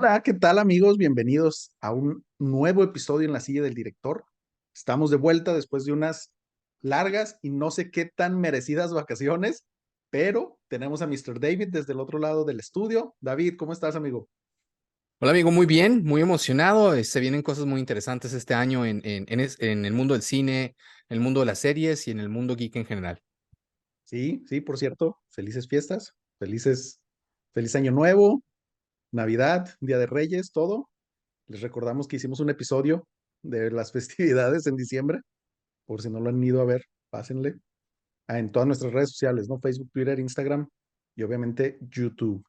Hola, ¿qué tal amigos? Bienvenidos a un nuevo episodio en la silla del director. Estamos de vuelta después de unas largas y no sé qué tan merecidas vacaciones, pero tenemos a Mr. David desde el otro lado del estudio. David, ¿cómo estás, amigo? Hola amigo, muy bien, muy emocionado. Se vienen cosas muy interesantes este año en el mundo del cine, en el mundo de las series y en el mundo geek en general. Sí, sí, por cierto, felices fiestas, feliz año nuevo, Navidad, Día de Reyes, todo. Les recordamos que hicimos un episodio de las festividades en diciembre, por si no lo han ido a ver, pásenle. En todas nuestras redes sociales, ¿no? Facebook, Twitter, Instagram y obviamente YouTube.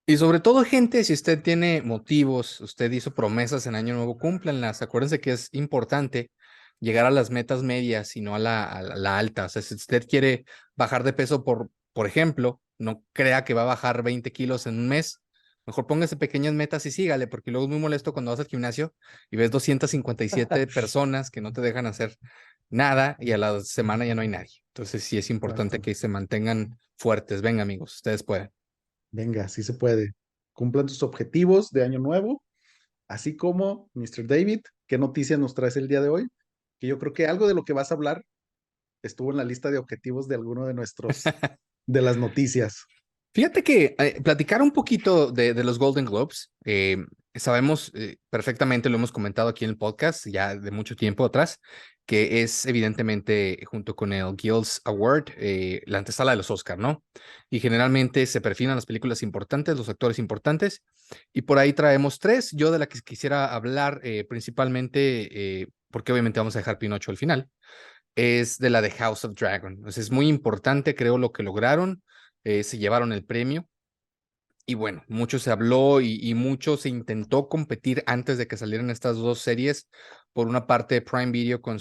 Y sobre todo, gente, si usted tiene motivos, usted hizo promesas en Año Nuevo, cúmplanlas. Acuérdense que es importante llegar a las metas medias y no a la alta. O sea, si usted quiere bajar de peso, por ejemplo, no crea que va a bajar 20 kilos en un mes. Mejor póngase pequeñas metas y sígale, porque luego es muy molesto cuando vas al gimnasio y ves 257 personas que no te dejan hacer nada y a la semana ya no hay nadie. Entonces sí es importante Exacto. que se mantengan fuertes. Venga, amigos, ustedes pueden. Venga, sí se puede. Cumplan tus objetivos de año nuevo, así como Mr. David, ¿qué noticias nos traes el día de hoy? Que yo creo que algo de lo que vas a hablar estuvo en la lista de objetivos de alguno de de las noticias. Fíjate que platicar un poquito de los Golden Globes, sabemos perfectamente, lo hemos comentado aquí en el podcast ya de mucho tiempo atrás, que es evidentemente junto con el Guilds Award la antesala de los Oscar, ¿no? Y generalmente se perfilan las películas importantes, los actores importantes, y por ahí traemos tres. Yo de la que quisiera hablar principalmente, porque obviamente vamos a dejar Pinocho al final, es de la de House of Dragon. Entonces, es muy importante, creo, lo que lograron. Se llevaron el premio y bueno, mucho se habló y mucho se intentó competir antes de que salieran estas dos series. Por una parte, Prime Video con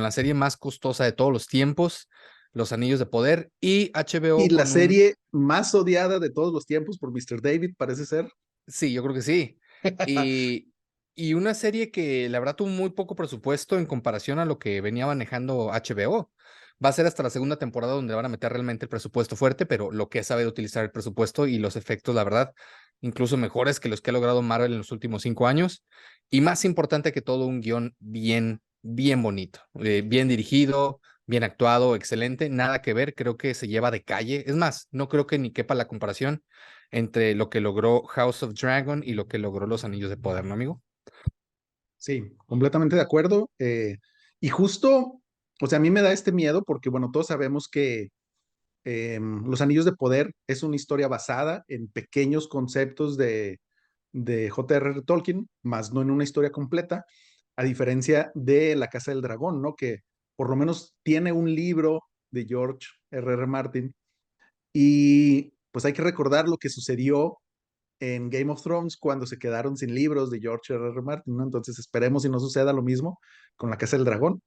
la serie más costosa de todos los tiempos, Los Anillos de Poder, y Y HBO la con un, serie más odiada de todos los tiempos por Mr. David, parece ser. sí, yo creo que sí. Y, y una serie que la verdad tuvo muy poco presupuesto en comparación a lo que venía manejando HBO. Va a ser hasta la segunda temporada donde van a meter realmente el presupuesto fuerte, pero lo que sabe utilizar el presupuesto y los efectos, la verdad, incluso mejores que los que ha logrado Marvel en los últimos 5 años. Y más importante que todo, un guión bien, bien bonito, bien dirigido, bien actuado, excelente. Nada que ver, creo que se lleva de calle. Es más, no creo que ni quepa la comparación entre lo que logró House of Dragon y lo que logró Los Anillos de Poder, ¿no, amigo? Sí, completamente de acuerdo. Y justo, o sea, a mí me da este miedo porque, bueno, todos sabemos que Los Anillos de Poder es una historia basada en pequeños conceptos de J.R.R. Tolkien, más no en una historia completa, a diferencia de La Casa del Dragón, ¿no? Que por lo menos tiene un libro de George R.R. Martin y pues hay que recordar lo que sucedió en Game of Thrones cuando se quedaron sin libros de George R.R. Martin, ¿no? Entonces esperemos y no suceda lo mismo con La Casa del Dragón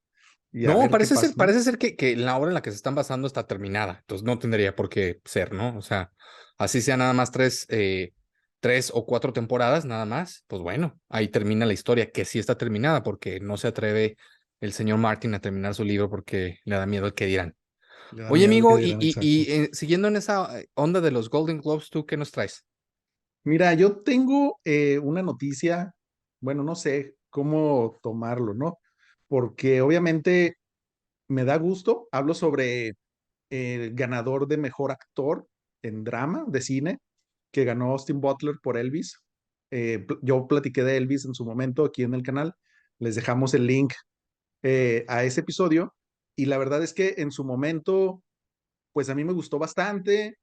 y a No, ver qué parece pasa, ser, ¿no? parece ser que la obra en la que se están basando está terminada, entonces no tendría por qué ser, ¿no? O sea, así sea nada más tres o cuatro temporadas, nada más, pues bueno, ahí termina la historia, que sí está terminada, porque no se atreve el señor Martin a terminar su libro porque le da miedo el que dirán. Le da Oye, miedo el que amigo, dirán, exacto. siguiendo en esa onda de los Golden Globes, ¿tú qué nos traes? Mira, yo tengo una noticia, bueno, no sé cómo tomarlo, ¿no? Porque obviamente me da gusto, hablo sobre el ganador de mejor actor en drama de cine, que ganó Austin Butler por Elvis. Yo platiqué de Elvis en su momento aquí en el canal, les dejamos el link a ese episodio y la verdad es que en su momento, pues a mí me gustó bastante.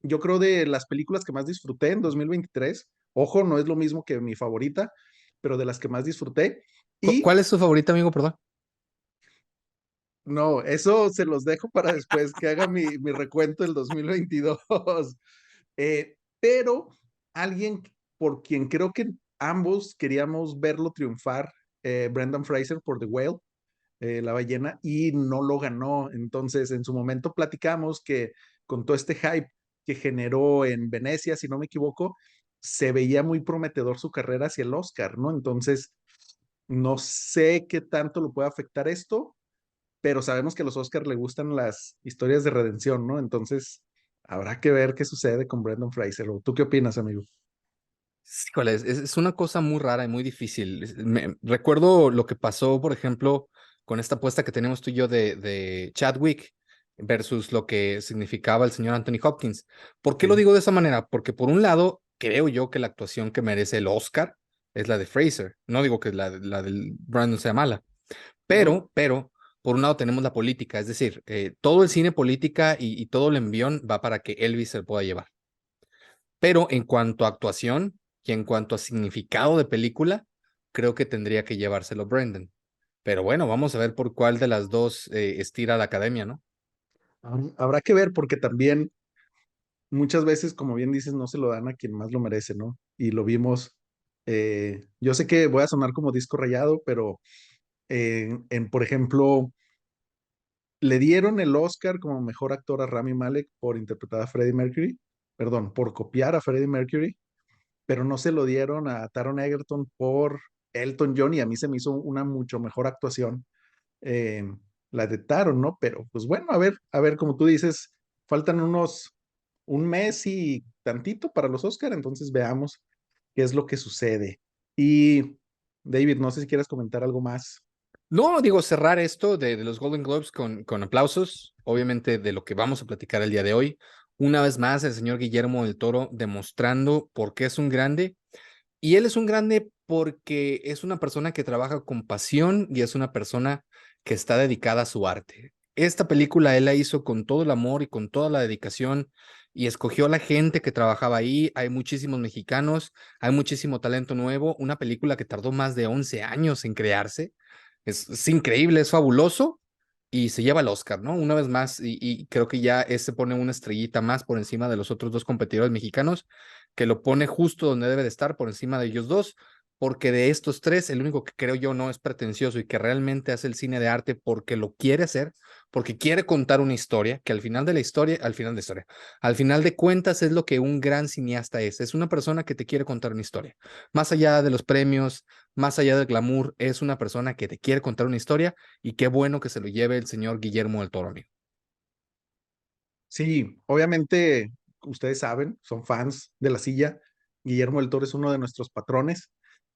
Yo creo de las películas que más disfruté en 2023, ojo, no es lo mismo que mi favorita, pero de las que más disfruté. ¿Cuál Y es tu favorita, amigo? Perdón. no, eso se los dejo para después que haga mi recuento del 2022. Pero alguien por quien creo que ambos queríamos verlo triunfar, Brendan Fraser por The Whale, La ballena, y no lo ganó. Entonces, en su momento platicamos que con todo este hype que generó en Venecia, si no me equivoco, se veía muy prometedor su carrera hacia el Oscar, ¿no? Entonces, no sé qué tanto lo puede afectar esto, pero sabemos que a los Oscars le gustan las historias de redención, ¿no? Entonces, habrá que ver qué sucede con Brendan Fraser. ¿O tú qué opinas, amigo? Híjole, es una cosa muy rara y muy difícil. Recuerdo lo que pasó, por ejemplo, con esta apuesta que tenemos tú y yo de Chadwick versus lo que significaba el señor Anthony Hopkins. ¿Por qué lo Sí. digo de esa manera? Porque por un lado, creo yo que la actuación que merece el Oscar es la de Fraser. No digo que la del Brandon sea mala, Ujú. pero, por un lado tenemos la política, es decir, todo el cine política y todo el envión va para que Elvis se lo pueda llevar. Pero en cuanto a actuación y en cuanto a significado de película, creo que tendría que llevárselo Brendan. Pero bueno, vamos a ver por cuál de las dos estira la academia, ¿no? Habrá que ver porque también muchas veces, como bien dices, no se lo dan a quien más lo merece, ¿no? Y lo vimos. Yo sé que voy a sonar como disco rayado, pero por ejemplo, le dieron el Oscar como mejor actor a Rami Malek por interpretar a Freddie Mercury, perdón, por copiar a Freddie Mercury, pero no se lo dieron a Taron Egerton por Elton John y a mí se me hizo una mucho mejor actuación eh, la de Taron, ¿no? Pero pues bueno, a ver, como tú dices, faltan un mes y tantito para los Oscar, entonces veamos qué es lo que sucede. Y David, no sé si quieres comentar algo más. No, digo, cerrar esto de los Golden Globes con aplausos, obviamente de lo que vamos a platicar el día de hoy. Una vez más, el señor Guillermo del Toro demostrando por qué es un grande. Y él es un grande porque es una persona que trabaja con pasión y es una persona que está dedicada a su arte. Esta película él la hizo con todo el amor y con toda la dedicación y escogió a la gente que trabajaba ahí. Hay muchísimos mexicanos, hay muchísimo talento nuevo. Una película que tardó más de 11 años en crearse. Es increíble, es fabuloso y se lleva el Oscar, ¿no? Una vez más, y creo que ya ese pone una estrellita más por encima de los otros dos competidores mexicanos, que lo pone justo donde debe de estar, por encima de ellos dos, porque de estos tres, el único que creo yo no es pretencioso y que realmente hace el cine de arte porque lo quiere hacer, porque quiere contar una historia, que al final de la historia, al final de cuentas es lo que un gran cineasta es una persona que te quiere contar una historia. Más allá de los premios, más allá del glamour, es una persona que te quiere contar una historia y qué bueno que se lo lleve el señor Guillermo del Toro, amigo. Sí, obviamente ustedes saben, son fans de la silla. Guillermo del Toro es uno de nuestros patrones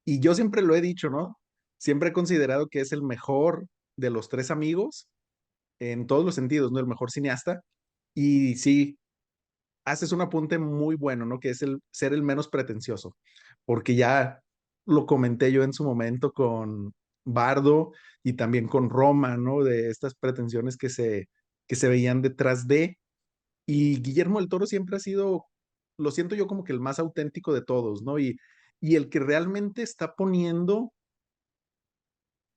y yo siempre lo he dicho, ¿no? Siempre he considerado que es el mejor de los tres amigos en todos los sentidos, ¿no? El mejor cineasta. Y sí, haces un apunte muy bueno, ¿no? Que es el ser el menos pretencioso, porque ya lo comenté yo en su momento con Bardo y también con Roma, ¿no? De estas pretensiones que se veían detrás de. Y Guillermo del Toro siempre ha sido, lo siento yo como que el más auténtico de todos, ¿no? Y el que realmente está poniendo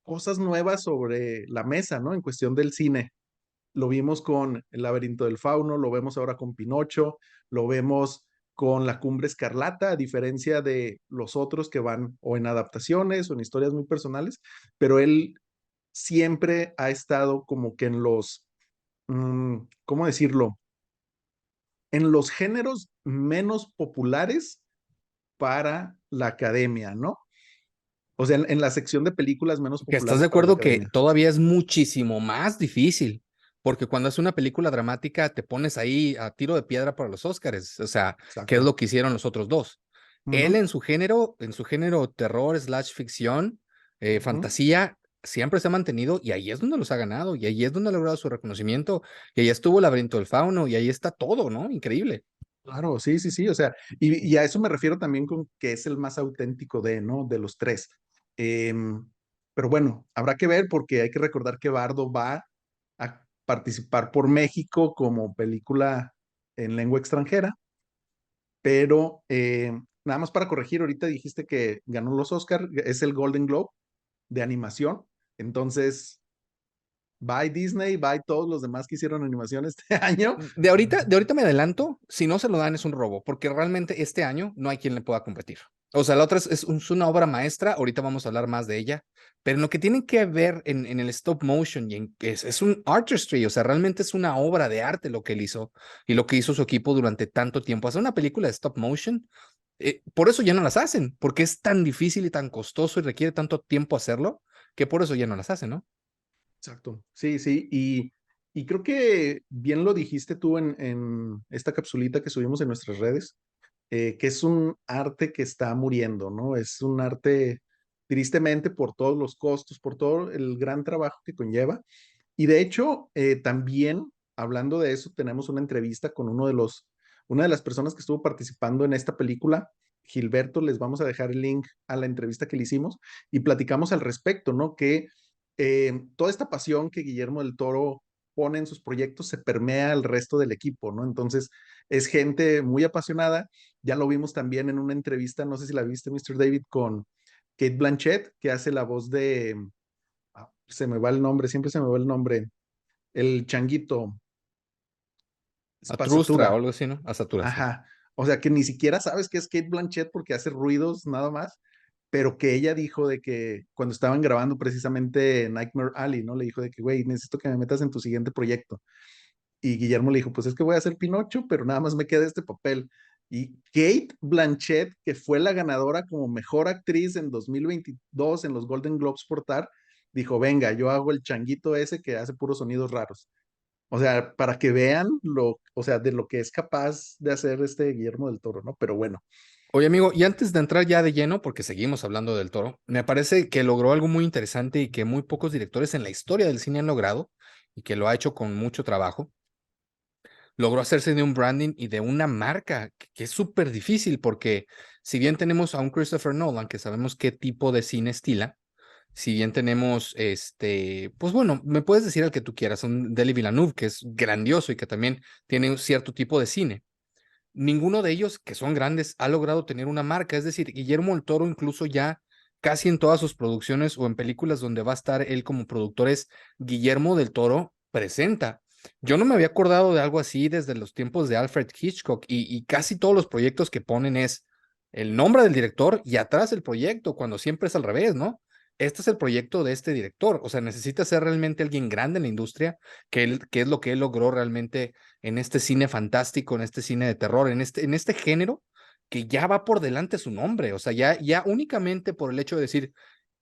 cosas nuevas sobre la mesa, ¿no? En cuestión del cine. Lo vimos con El laberinto del fauno, lo vemos ahora con Pinocho, lo vemos con La Cumbre Escarlata, a diferencia de los otros que van o en adaptaciones o en historias muy personales, pero él siempre ha estado como que en ¿cómo decirlo? En los géneros menos populares para la academia, ¿no? O sea, en la sección de películas menos Que estás populares de para la acuerdo que academia. todavía es muchísimo más difícil, porque cuando es una película dramática te pones ahí a tiro de piedra para los Oscars, o sea, ¿qué es Exacto. lo que hicieron los otros dos? Él Ujú, en su género terror slash ficción, ujú. fantasía, siempre se ha mantenido y ahí es donde los ha ganado y ahí es donde ha logrado su reconocimiento y ahí estuvo el laberinto del fauno y ahí está todo, ¿no? Increíble. Claro, sí, sí, sí, o sea, y a eso me refiero también con que es el más auténtico de, ¿no? De los tres. Em, pero bueno, habrá que ver porque hay que recordar que Bardo va a participar por México como película en lengua extranjera, pero nada más para corregir, ahorita dijiste que ganó los Oscar, es el Golden Globe de animación, entonces, bye Disney, bye todos los demás que hicieron animación este año. De ahorita me adelanto, si no se lo dan es un robo, porque realmente este año no hay quien le pueda competir. O sea, la otra es una obra maestra, ahorita vamos a hablar más de ella, pero en lo que tienen que ver en el stop motion y es un artistry, o sea, realmente es una obra de arte lo que él hizo y lo que hizo su equipo durante tanto tiempo. Hacer una película de stop motion, por eso ya no las hacen, porque es tan difícil y tan costoso y requiere tanto tiempo hacerlo, que por eso ya no las hacen, ¿no? Exacto, sí, sí, y creo que bien lo dijiste tú en esta capsulita que subimos en nuestras redes. que es un arte que está muriendo, ¿no? Es un arte, tristemente, por todos los costos, por todo el gran trabajo que conlleva. Y de hecho, también, hablando de eso, tenemos una entrevista con una de las personas que estuvo participando en esta película, Gilberto. Les vamos a dejar el link a la entrevista que le hicimos y platicamos al respecto, ¿no? Que toda esta pasión que Guillermo del Toro pone en sus proyectos se permea al resto del equipo, ¿no? Entonces, es gente muy apasionada. Ya lo vimos también en una entrevista, no sé si la viste, Mr. David, con Kate Blanchett, que hace la voz de, se me va el nombre, siempre se me va el nombre, el changuito, Atrustra o Spasatura. algo así, ¿no? Asatura, sí. Ajá. O sea que ni siquiera sabes que es Kate Blanchett porque hace ruidos nada más, pero que ella dijo de que cuando estaban grabando precisamente Nightmare Alley, ¿no? Le dijo de que, güey, necesito que me metas en tu siguiente proyecto. Y Guillermo le dijo, pues es que voy a hacer Pinocho, pero nada más me queda este papel. Y Kate Blanchett, que fue la ganadora como mejor actriz en 2022 en los Golden Globes por TAR, dijo, venga, yo hago el changuito ese que hace puros sonidos raros. O sea, para que vean o sea, de lo que es capaz de hacer este Guillermo del Toro, ¿no? Pero bueno, Oye, amigo, y antes de entrar ya de lleno, porque seguimos hablando del Toro, me parece que logró algo muy interesante y que muy pocos directores en la historia del cine han logrado, y que lo ha hecho con mucho trabajo. Logró hacerse de un branding y de una marca que es súper difícil, porque si bien tenemos a un Christopher Nolan, que sabemos qué tipo de cine estila, si bien tenemos, pues bueno, me puedes decir al que tú quieras, un Denis Villeneuve, que es grandioso y que también tiene un cierto tipo de cine. Ninguno de ellos, que son grandes, ha logrado tener una marca. Es decir, Guillermo del Toro, incluso ya casi en todas sus producciones o en películas donde va a estar él como productor, es Guillermo del Toro presenta. Yo no me había acordado de algo así desde los tiempos de Alfred Hitchcock, y casi todos los proyectos que ponen es el nombre del director y atrás el proyecto, cuando siempre es al revés, ¿no? Este es el proyecto de este director. O sea, necesita ser realmente alguien grande en la industria, que es lo que él logró realmente en este cine fantástico, en este cine de terror, en este género que ya va por delante su nombre. O sea, ya únicamente por el hecho de decir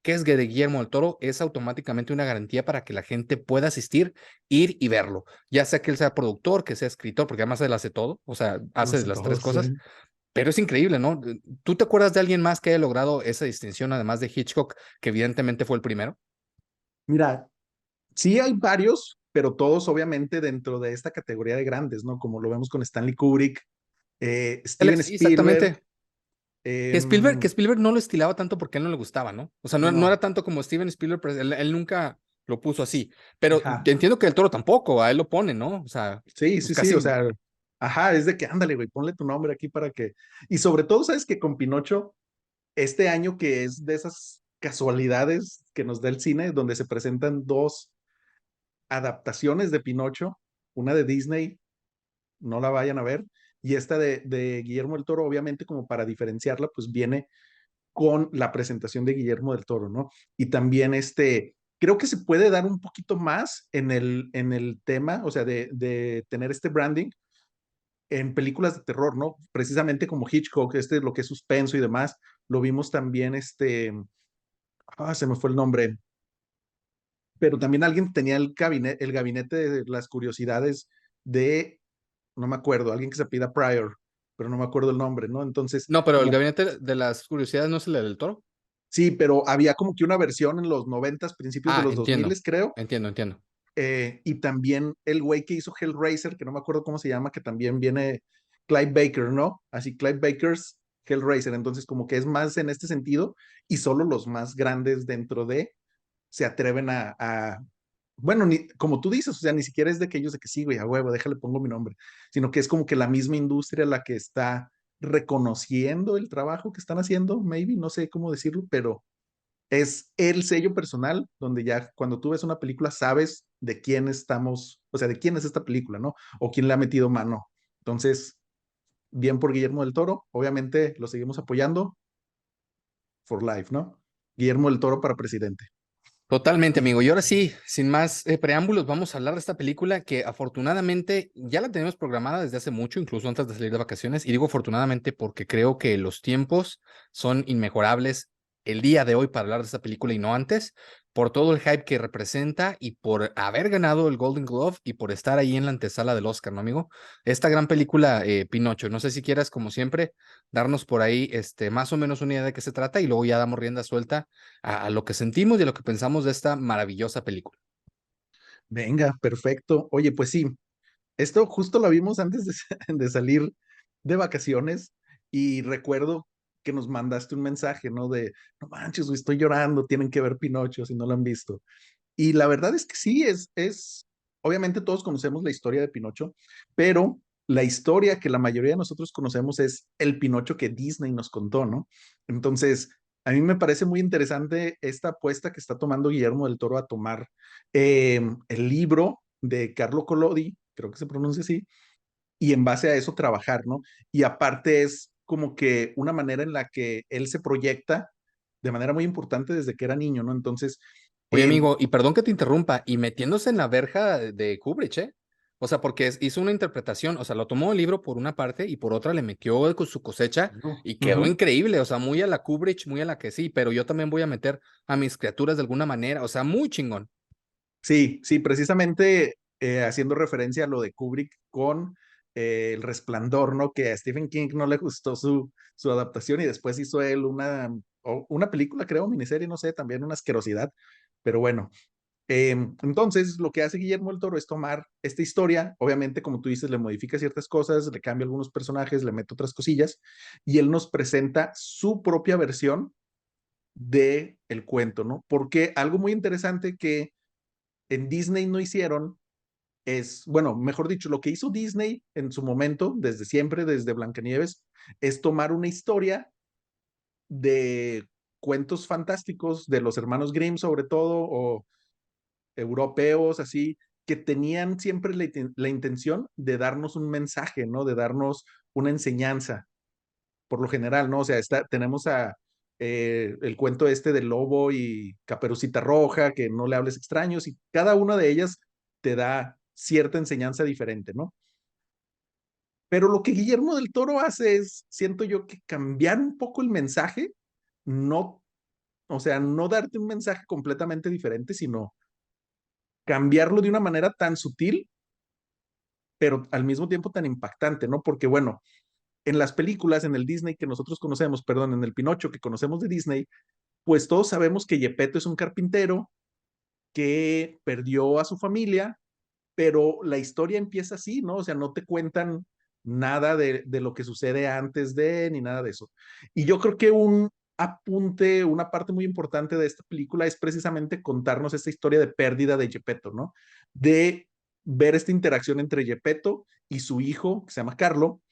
que es de Guillermo del Toro es automáticamente una garantía para que la gente pueda asistir, ir y verlo. Ya sea que él sea productor, que sea escritor, porque además él hace todo, o sea, lo hace de hace las todo, tres cosas. sí. Pero es increíble, ¿no? ¿Tú te acuerdas de alguien más que haya logrado esa distinción, además de Hitchcock, que evidentemente fue el primero? Mira, sí hay varios, pero todos obviamente dentro de esta categoría de grandes, ¿no? Como lo vemos con Stanley Kubrick, Steven Sí, Spielberg. exactamente. Que em, Spielberg no lo estilaba tanto porque a él no le gustaba, ¿no? O sea, no era no, tanto como Steven Spielberg, pero él nunca lo puso así. Pero ajá. entiendo que el Toro tampoco, a él lo pone, ¿no? O sea, Sí, pues sí, sí, o casi. sea, ajá, es de que ándale, güey, ponle tu nombre aquí para que. Y sobre todo, sabes que con Pinocho, este año que es de esas casualidades que nos da el cine, donde se presentan dos adaptaciones de Pinocho, una de Disney, no la vayan a ver, y esta de Guillermo del Toro, obviamente, como para diferenciarla, pues viene con la presentación de Guillermo del Toro, ¿no? Y también creo que se puede dar un poquito más en el tema, o sea, de tener este branding en películas de terror, ¿no? Precisamente como Hitchcock, lo que es suspenso y demás, lo vimos también, se me fue el nombre, pero también alguien tenía el gabinete de las curiosidades de, no me acuerdo, alguien que se pida Pryor, pero no me acuerdo el nombre, ¿no? Entonces, No, pero el como, Gabinete de las Curiosidades no es el del Toro. sí, pero había como que una versión en los noventas, principios de Ah, los dos entiendo, miles, creo, entiendo. y también el güey que hizo Hellraiser, que no me acuerdo cómo se llama, que también viene Clive Baker, ¿no? Así, Clive Baker's Hellraiser. Entonces, como que es más en este sentido, y solo los más grandes dentro de se atreven bueno, como tú dices, o sea, ni siquiera es de aquellos de que sí, güey, a huevo, déjale, pongo mi nombre, sino que es como que la misma industria la que está reconociendo el trabajo que están haciendo, maybe, no sé cómo decirlo, pero es el sello personal donde ya cuando tú ves una película sabes de quién estamos, o sea, de quién es esta película, ¿no? O quién le ha metido mano. Entonces, bien por Guillermo del Toro, obviamente lo seguimos apoyando for life, ¿no? Guillermo del Toro para presidente. Totalmente, amigo. Y ahora sí, sin más preámbulos, vamos a hablar de esta película que afortunadamente ya la tenemos programada desde hace mucho, incluso antes de salir de vacaciones. Y digo afortunadamente porque creo que los tiempos son inmejorables el día de hoy para hablar de esta película y no antes, por todo el hype que representa y por haber ganado el Golden Glove y por estar ahí en la antesala del Oscar, ¿no, amigo? Esta gran película, Pinocho. No sé si quieras, como siempre, darnos por ahí más o menos una idea de qué se trata y luego ya damos rienda suelta a lo que sentimos y a lo que pensamos de esta maravillosa película. Venga, perfecto. Oye, pues sí, esto justo lo vimos antes de, de salir de vacaciones y recuerdo que nos mandaste un mensaje, ¿no? De, no manches, güey, estoy llorando, tienen que ver Pinocho si no lo han visto. Y la verdad es que sí, obviamente todos conocemos la historia de Pinocho, pero la historia que la mayoría de nosotros conocemos es el Pinocho que Disney nos contó, ¿no? Entonces, a mí me parece muy interesante esta apuesta que está tomando Guillermo del Toro a tomar el libro de Carlo Collodi, creo que se pronuncia así, y en base a eso trabajar, ¿no? Y aparte es como que una manera en la que él se proyecta de manera muy importante desde que era niño, ¿no? Entonces, Oye, eh, amigo, y perdón que te interrumpa, y metiéndose en la verja de Kubrick, ¿eh? O sea, porque hizo una interpretación, o sea, lo tomó el libro por una parte y por otra le metió con su cosecha claro. y quedó Ujú. increíble, o sea, muy a la Kubrick, muy a la que sí, pero yo también voy a meter a mis criaturas de alguna manera, o sea, muy chingón. Sí, sí, precisamente haciendo referencia a lo de Kubrick con El Resplandor, ¿no? Que a Stephen King no le gustó su adaptación y después hizo él una película, creo, miniserie, no sé, también una asquerosidad, pero bueno. Entonces, lo que hace Guillermo del Toro es tomar esta historia, obviamente, como tú dices, le modifica ciertas cosas, le cambia algunos personajes, le mete otras cosillas, y él nos presenta su propia versión de el cuento, ¿no? Porque algo muy interesante que en Disney no hicieron es, bueno, mejor dicho, lo que hizo Disney en su momento, desde siempre, desde Blancanieves, es tomar una historia de cuentos fantásticos de los hermanos Grimm, sobre todo, o europeos, así, que tenían siempre la intención de darnos un mensaje, ¿no? De darnos una enseñanza, por lo general, ¿no? O sea, tenemos el cuento este del lobo y Caperucita Roja, que no le hables extraños, y cada una de ellas te da cierta enseñanza diferente, ¿no? Pero lo que Guillermo del Toro hace es, siento yo, que cambiar un poco el mensaje, no, o sea, no darte un mensaje completamente diferente, sino cambiarlo de una manera tan sutil, pero al mismo tiempo tan impactante, ¿no? Porque bueno, en las películas, en el Disney que nosotros conocemos, perdón, en el Pinocho que conocemos de Disney, pues todos sabemos que Gepetto es un carpintero que perdió a su familia, pero la historia empieza así, ¿no? O sea, no te cuentan nada de lo que sucede antes de, ni nada de eso. Y yo creo que un apunte, una parte muy importante de esta película es precisamente contarnos esta historia de pérdida de Gepetto, ¿no? De ver esta interacción entre Gepetto y su hijo, que se llama Carlo.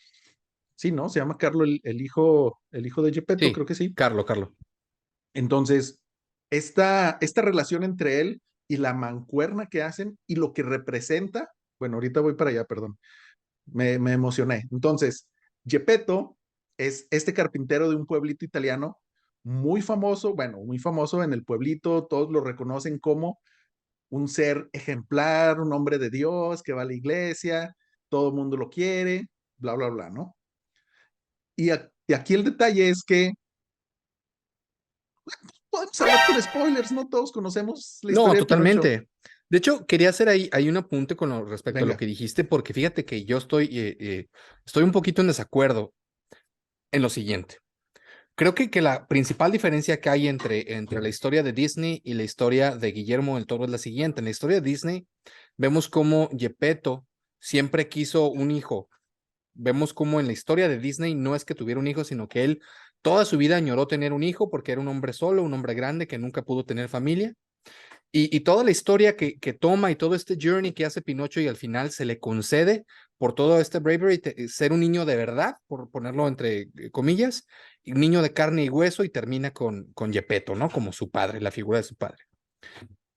Sí, ¿no? Se llama Carlo el hijo de Gepetto, Sí, creo que sí. Carlos. Entonces, esta relación entre él y la mancuerna que hacen y lo que representa, bueno, ahorita voy para allá, perdón, me emocioné. Entonces, Gepetto es este carpintero de un pueblito italiano muy famoso, bueno, muy famoso en el pueblito, todos lo reconocen como un ser ejemplar, un hombre de Dios que va a la iglesia, todo el mundo lo quiere, bla, bla, bla, ¿no? Y aquí el detalle es que podemos hablar con spoilers, ¿no? Todos conocemos la No, historia de Pinocho. totalmente. De hecho, quería hacer ahí un apunte respecto a lo Venga. que dijiste, porque fíjate que yo estoy un poquito en desacuerdo en lo siguiente. Creo que la principal diferencia que hay entre la historia de Disney y la historia de Guillermo del Toro es la siguiente. En la historia de Disney vemos cómo Gepetto siempre quiso un hijo. Vemos cómo en la historia de Disney no es que tuviera un hijo, sino que él toda su vida añoró tener un hijo porque era un hombre solo, un hombre grande que nunca pudo tener familia. Y toda la historia que toma y todo este journey que hace Pinocho y al final se le concede por todo este bravery, ser un niño de verdad, por ponerlo entre comillas, un niño de carne y hueso y termina con Gepetto, ¿no? Como su padre, la figura de su padre.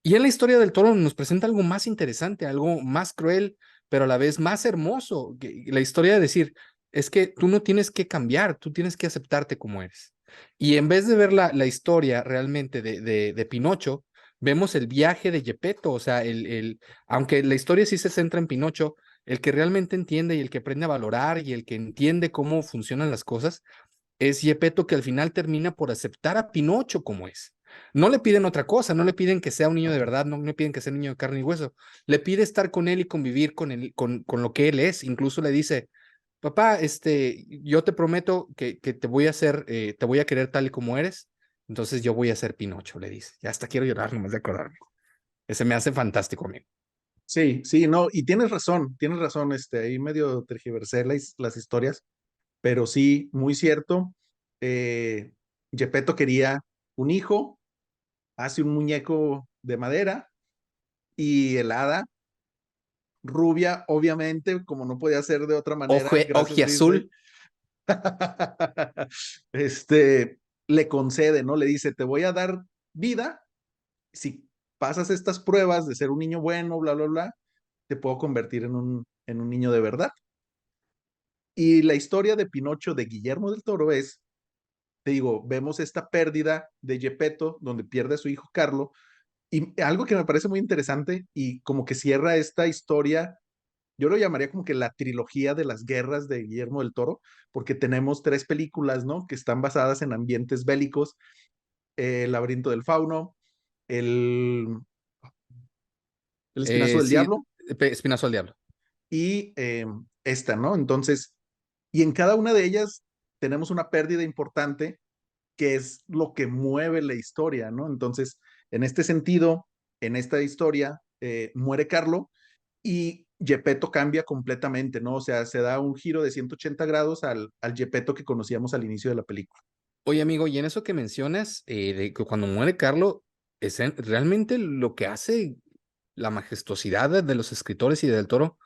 Y en la historia del toro nos presenta algo más interesante, algo más cruel, pero a la vez más hermoso. La historia de decir, es que tú no tienes que cambiar, tú tienes que aceptarte como eres. Y en vez de ver la historia realmente de Pinocho, vemos el viaje de Gepetto, o sea, aunque la historia sí se centra en Pinocho, el que realmente entiende y el que aprende a valorar y el que entiende cómo funcionan las cosas es Gepetto que al final termina por aceptar a Pinocho como es. No le piden otra cosa, no le piden que sea un niño de verdad, no le piden que sea un niño de carne y hueso. Le pide estar con él y convivir con él, con lo que él es. Incluso le dice, papá, yo te prometo que te voy a hacer, te voy a querer tal y como eres. Entonces yo voy a ser Pinocho, le dice. Ya hasta quiero llorar nomás de acordarme. Ese me hace fantástico a mí. Sí, sí, no, y tienes razón, ahí medio tergiversé las historias, pero sí, muy cierto. Eh, Gepetto quería un hijo, hace un muñeco de madera y el hada rubia, obviamente, como no podía ser de otra manera, gracias Disney, Ojiazul. este, le concede, ¿no? Le dice, te voy a dar vida si pasas estas pruebas de ser un niño bueno, bla, bla, bla, te puedo convertir en un niño de verdad. Y la historia de Pinocho de Guillermo del Toro es, te digo, vemos esta pérdida de Gepetto, donde pierde a su hijo Carlo, y algo que me parece muy interesante y como que cierra esta historia, yo lo llamaría como que la trilogía de las guerras de Guillermo del Toro, porque tenemos tres películas, ¿no? Que están basadas en ambientes bélicos, El laberinto del fauno, el, el espinazo del Sí, diablo Espinazo al Diablo. y esta, ¿no? Entonces, y en cada una de ellas tenemos una pérdida importante que es lo que mueve la historia, ¿no? Entonces, en este sentido, en esta historia, muere Carlo y Gepetto cambia completamente, ¿no? O sea, se da un giro de 180 grados al Gepetto que conocíamos al inicio de la película. Oye, amigo, y en eso que mencionas, de que cuando muere Carlo, realmente lo que hace la majestuosidad de los escritores y del Toro,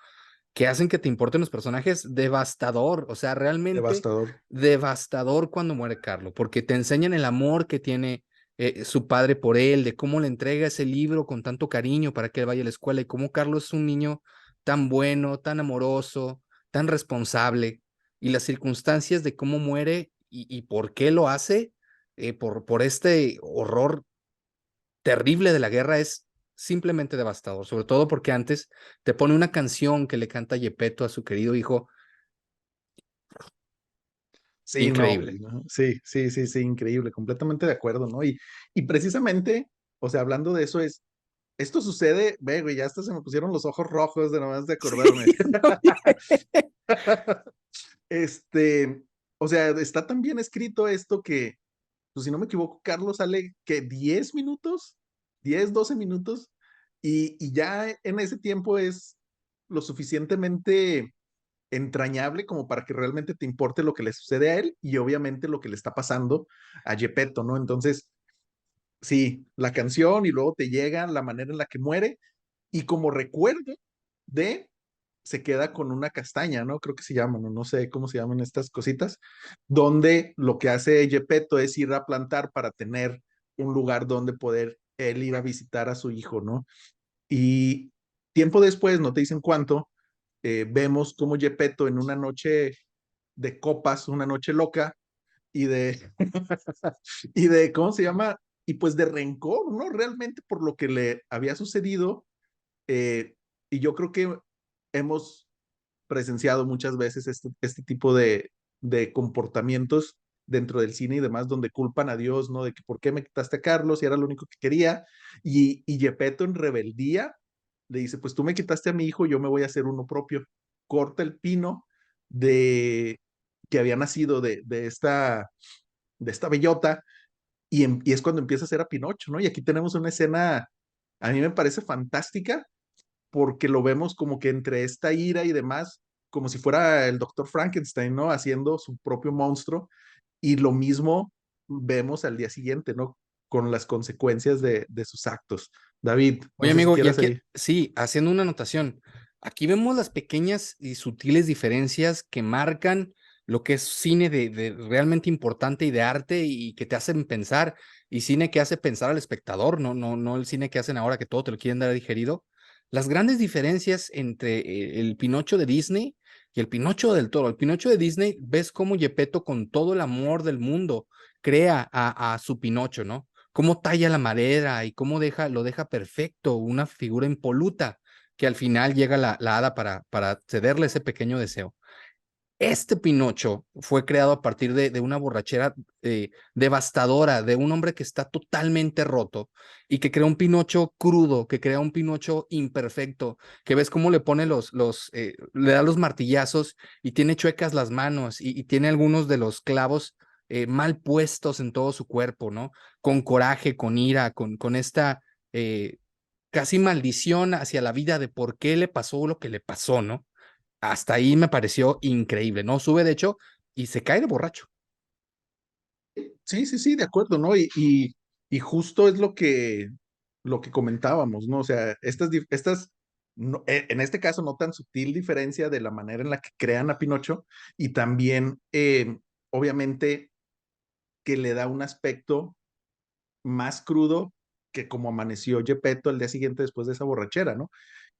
que hacen que te importen los personajes, devastador, o sea, realmente Devastador. devastador cuando muere Carlo, porque te enseñan el amor que tiene su padre por él, de cómo le entrega ese libro con tanto cariño para que él vaya a la escuela y cómo Carlos es un niño tan bueno, tan amoroso, tan responsable, y las circunstancias de cómo muere y por qué lo hace, por este horror terrible de la guerra es simplemente devastador, sobre todo porque antes te pone una canción que le canta Gepetto a su querido hijo, Sí, no, increíble. pues, ¿no? Sí, sí, sí, sí, increíble, completamente de acuerdo, ¿no? Y precisamente, o sea, hablando de eso es, esto sucede, ve, güey, ya hasta se me pusieron los ojos rojos de nomás de acordarme. Sí, oye. Este, o sea, está tan bien escrito esto que, pues si no me equivoco, Carlos sale que 10 minutos, 10 12 minutos, y ya en ese tiempo es lo suficientemente entrañable como para que realmente te importe lo que le sucede a él y obviamente lo que le está pasando a Gepetto, ¿no? Entonces, sí, la canción y luego te llega la manera en la que muere y como recuerdo de se queda con una castaña, ¿no? Creo que se llaman, no sé cómo se llaman estas cositas, donde lo que hace Gepetto es ir a plantar para tener un lugar donde poder él ir a visitar a su hijo, ¿no? Y tiempo después, no te dicen cuánto, vemos como Gepetto en una noche de copas, una noche loca, y de, y de, ¿cómo se llama? Y pues de rencor, ¿no? Realmente por lo que le había sucedido. eh, y yo creo que hemos presenciado muchas veces este tipo de comportamientos dentro del cine y demás, donde culpan a Dios, ¿no? De que por qué me quitaste a Carlos y era lo único que quería. Y Gepetto en rebeldía le dice, pues tú me quitaste a mi hijo, yo me voy a hacer uno propio. Corta el pino de que había nacido de esta bellota y es cuando empieza a hacer a Pinocho, ¿no? Y aquí tenemos una escena, a mí me parece fantástica, porque lo vemos como que entre esta ira y demás, como si fuera el doctor Frankenstein, ¿no? Haciendo su propio monstruo. Y lo mismo vemos al día siguiente, ¿no? Con las consecuencias de sus actos. David, no Oye, sé si amigo, y quieras aquí, ahí. sí, haciendo una anotación, aquí vemos las pequeñas y sutiles diferencias que marcan lo que es cine de realmente importante y de arte y que te hacen pensar, y cine que hace pensar al espectador, no el cine que hacen ahora que todo te lo quieren dar digerido. Las grandes diferencias entre el Pinocho de Disney y el Pinocho del Toro. El Pinocho de Disney, ves cómo Gepetto con todo el amor del mundo crea a su Pinocho, ¿no? Cómo talla la madera y cómo lo deja perfecto, una figura impoluta, que al final llega la hada para cederle ese pequeño deseo. Este Pinocho fue creado a partir de una borrachera devastadora, de un hombre que está totalmente roto y que crea un Pinocho crudo, que crea un Pinocho imperfecto, que ves cómo le pone le da los martillazos y tiene chuecas las manos y tiene algunos de los clavos mal puestos en todo su cuerpo, ¿no? Con coraje, con ira, con esta eh, casi maldición hacia la vida de por qué le pasó lo que le pasó, ¿no? Hasta ahí me pareció increíble, ¿no? Sube, de hecho, y se cae de borracho. Sí, sí, sí, de acuerdo, ¿no? Y justo es lo que comentábamos, ¿no? O sea, en este caso, no tan sutil diferencia de la manera en la que crean a Pinocho y también, obviamente, que le da un aspecto más crudo que como amaneció Gepetto el día siguiente después de esa borrachera, ¿no?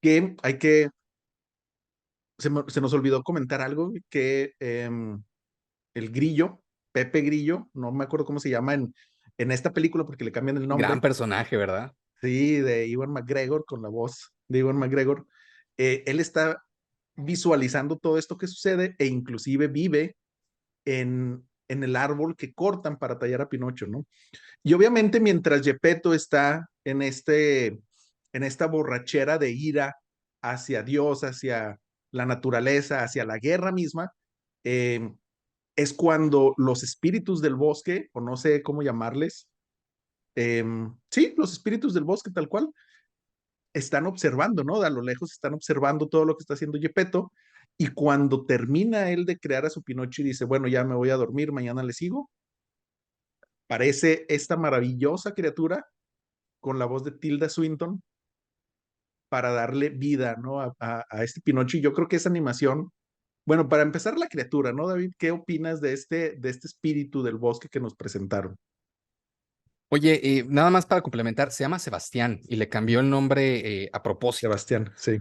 Que hay que, se nos olvidó comentar algo que el Grillo, Pepe Grillo, no me acuerdo cómo se llama en esta película porque le cambian el Gran nombre, personaje, ¿verdad? sí, de Ewan McGregor, con la voz de Ewan McGregor. Él está visualizando todo esto que sucede e inclusive vive en el árbol que cortan para tallar a Pinocho, ¿no? Y obviamente mientras Gepetto está en esta borrachera de ira hacia Dios, hacia la naturaleza, hacia la guerra misma, eh, es cuando los espíritus del bosque, o no sé cómo llamarles, sí, los espíritus del bosque tal cual, están observando, ¿no? De a lo lejos están observando todo lo que está haciendo Gepetto, y cuando termina él de crear a su Pinocho y dice, bueno, ya me voy a dormir, mañana le sigo, aparece esta maravillosa criatura con la voz de Tilda Swinton para darle vida, ¿no? A este Pinocho. Y yo creo que esa animación, bueno, para empezar la criatura, ¿no, David? ¿Qué opinas de este espíritu del bosque que nos presentaron? Oye, nada más para complementar, se llama Sebastián y le cambió el nombre a propósito. Sebastián, sí.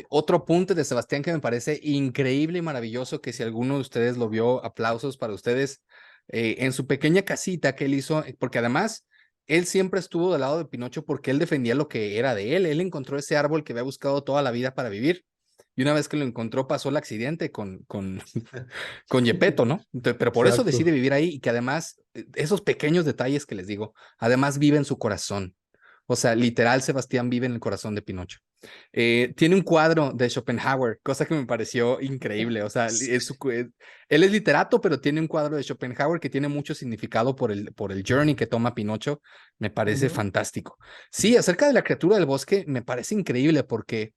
Otro apunte de Sebastián que me parece increíble y maravilloso, que si alguno de ustedes lo vio, aplausos para ustedes, en su pequeña casita que él hizo, porque además él siempre estuvo del lado de Pinocho porque él defendía lo que era de él. Él encontró ese árbol que había buscado toda la vida para vivir. Y una vez que lo encontró, pasó el accidente con Gepetto, ¿no? Pero por eso decide Exacto. vivir ahí y que además, esos pequeños detalles que les digo, además vive en su corazón. O sea, literal, Sebastián vive en el corazón de Pinocho. Tiene un cuadro de Schopenhauer, cosa que me pareció increíble. O sea, él es literato, pero tiene un cuadro de Schopenhauer que tiene mucho significado por el journey que toma Pinocho. Me parece Ujú, fantástico. Sí, acerca de la criatura del bosque, me parece increíble porque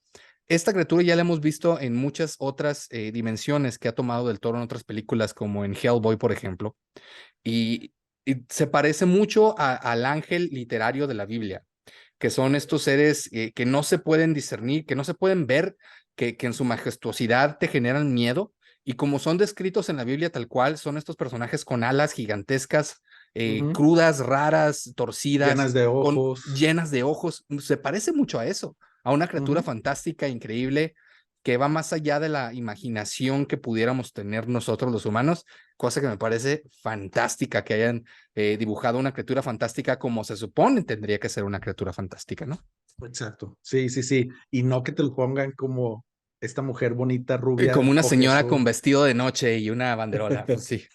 esta criatura ya la hemos visto en muchas otras dimensiones que ha tomado del Toro en otras películas, como en Hellboy, por ejemplo, y, y se parece mucho al ángel literario de la Biblia, que son estos seres que no se pueden discernir, que no se pueden ver, que en su majestuosidad te generan miedo, y como son descritos en la Biblia tal cual, son estos personajes con alas gigantescas, ujú. crudas, raras, torcidas, Llenas de con ojos. llenas de ojos. Se parece mucho a eso, a una criatura Ujú. fantástica, increíble, que va más allá de la imaginación que pudiéramos tener nosotros los humanos, cosa que me parece fantástica que hayan dibujado una criatura fantástica como se supone tendría que ser una criatura fantástica, ¿no? Exacto. Sí, sí, sí. Y no que te lo pongan como esta mujer bonita, Como rubia, una oje señora con azul. vestido de noche y una banderola, pues sí.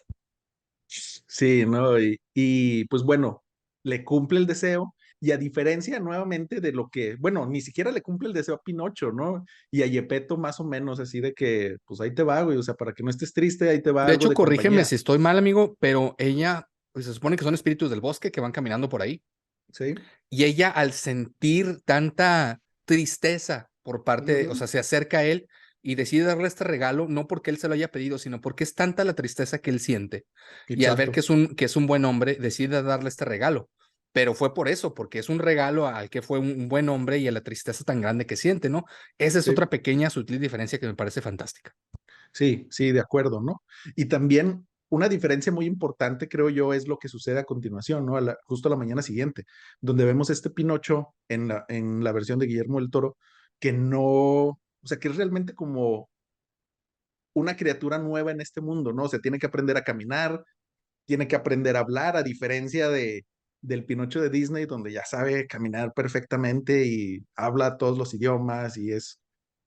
Sí, ¿no? Y pues bueno, le cumple el deseo y a diferencia nuevamente de lo que, bueno, ni siquiera le cumple el deseo a Pinocho, ¿no? Y a Gepetto más o menos así de que, pues ahí te va, güey, o sea, para que no estés triste, ahí te va De algo hecho, de corrígeme compañía, si estoy mal, amigo, pero ella, pues se supone que son espíritus del bosque que van caminando por ahí. ¿sí? Y ella, al sentir tanta tristeza por parte, o Ujú. sea, se acerca a él y decide darle este regalo, no porque él se lo haya pedido, sino porque es tanta la tristeza que él siente. Y al ver Exacto. que es un buen hombre, decide darle este regalo. Pero fue por eso, porque es un regalo al que fue un buen hombre y a la tristeza tan grande que siente, ¿no? Esa es Sí, otra pequeña, sutil diferencia que me parece fantástica. sí, sí, de acuerdo, ¿no? Y también una diferencia muy importante, creo yo, es lo que sucede a continuación, ¿no? Justo a la mañana siguiente, donde vemos este Pinocho en la versión de Guillermo del Toro, que no, o sea, que es realmente como una criatura nueva en este mundo, ¿no? O sea, tiene que aprender a caminar, tiene que aprender a hablar, a diferencia del Pinocho de Disney, donde ya sabe caminar perfectamente y habla todos los idiomas y es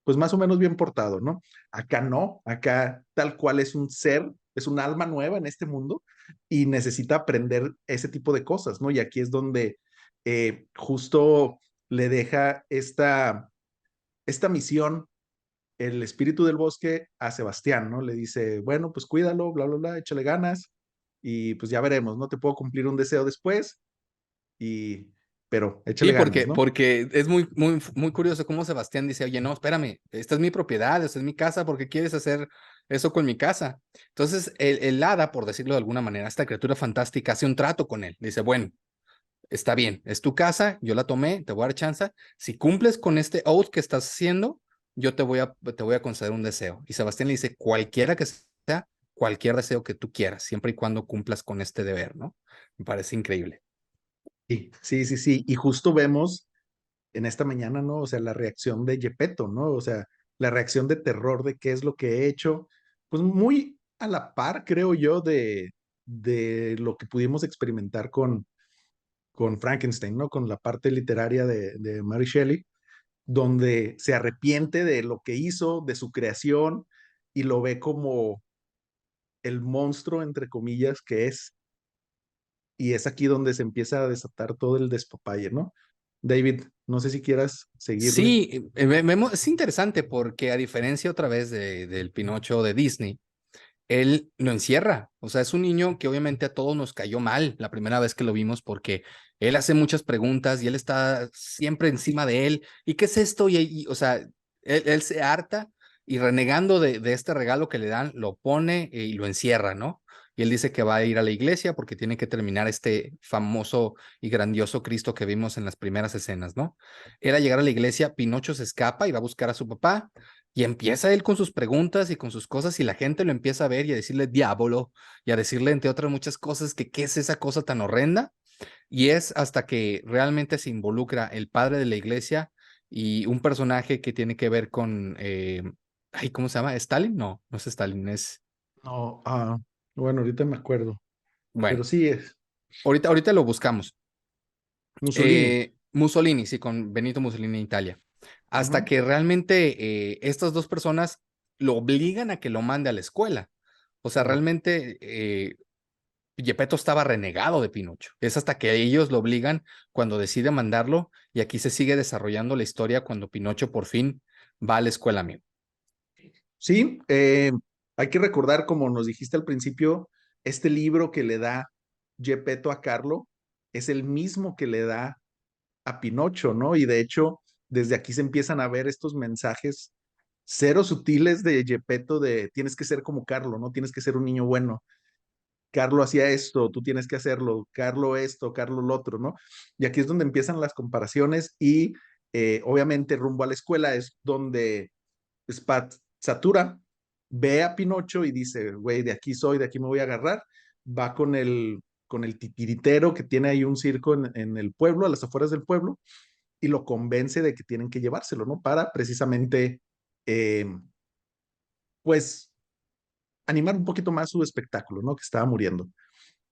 pues más o menos bien portado, ¿no? Acá no, acá tal cual es un ser, es un alma nueva en este mundo y necesita aprender ese tipo de cosas, ¿no? Y aquí es donde justo le deja esta misión el espíritu del bosque a Sebastián, ¿no? Le dice, bueno, pues cuídalo, bla, bla, bla, échale ganas y pues ya veremos, ¿no? Te puedo cumplir un deseo después y, pero Sí, échale ganas, porque, ¿no? porque es muy curioso cómo Sebastián dice, oye, no, espérame, esta es mi propiedad, esta es mi casa, ¿por qué quieres hacer eso con mi casa? Entonces, el hada, por decirlo de alguna manera, esta criatura fantástica hace un trato con él. Dice, bueno, está bien, es tu casa, yo la tomé, te voy a dar chance. Si cumples con este oath que estás haciendo, yo te voy a conceder un deseo. Y Sebastián le dice, cualquiera que sea, cualquier deseo que tú quieras, siempre y cuando cumplas con este deber, ¿no? Me parece increíble. Sí, sí, sí, sí. Y justo vemos en esta mañana, ¿no? O sea, la reacción de Gepetto, ¿no? O sea, la reacción de terror de qué es lo que he hecho, pues muy a la par, creo yo, de lo que pudimos experimentar con Frankenstein, ¿no? Con la parte literaria de Mary Shelley, donde se arrepiente de lo que hizo, de su creación, y lo ve como el monstruo, entre comillas, que es. Y es aquí donde se empieza a desatar todo el despapalle, ¿no? David, no sé si quieras seguirle. Sí, es interesante porque a diferencia otra vez del Pinocho de Disney, él lo encierra. O sea, es un niño que obviamente a todos nos cayó mal la primera vez que lo vimos porque él hace muchas preguntas y él está siempre encima de él. ¿Y qué es esto? O sea, él se harta y renegando de este regalo que le dan, lo pone y lo encierra, ¿no? Y él dice que va a ir a la iglesia porque tiene que terminar este famoso y grandioso Cristo que vimos en las primeras escenas, ¿no? Él al llegar a la iglesia, Pinocho se escapa y va a buscar a su papá y empieza él con sus preguntas y con sus cosas y la gente lo empieza a ver y a decirle diablo y a decirle entre otras muchas cosas que qué es esa cosa tan horrenda. Y es hasta que realmente se involucra el padre de la iglesia y un personaje que tiene que ver con, ay, ¿cómo se llama? ¿Stalin? No, no es Stalin, es, No, bueno, ahorita me acuerdo, pero bueno, sí es ahorita lo buscamos. Mussolini. Mussolini, sí, con Benito Mussolini en Italia. Hasta Ujú. que realmente estas dos personas lo obligan a que lo mande a la escuela. O sea, Claro. realmente Gepetto estaba renegado de Pinocho. Es hasta que ellos lo obligan cuando decide mandarlo y aquí se sigue desarrollando la historia cuando Pinocho por fin va a la escuela, amigo. Sí, hay que recordar, como nos dijiste al principio, este libro que le da Gepetto a Carlo es el mismo que le da a Pinocho, ¿no? Y de hecho, desde aquí se empiezan a ver estos mensajes cero sutiles de Gepetto de tienes que ser como Carlo, ¿no? Tienes que ser un niño bueno. Carlo hacía esto, tú tienes que hacerlo, Carlo esto, Carlo lo otro, ¿no? Y aquí es donde empiezan las comparaciones y obviamente rumbo a la escuela es donde Spat Satura ve a Pinocho y dice, güey, de aquí soy, de aquí me voy a agarrar, va con el titiritero que tiene ahí un circo en el pueblo, a las afueras del pueblo, y lo convence de que tienen que llevárselo, ¿no? Para precisamente, eh, pues, animar un poquito más su espectáculo, ¿no? Que estaba muriendo.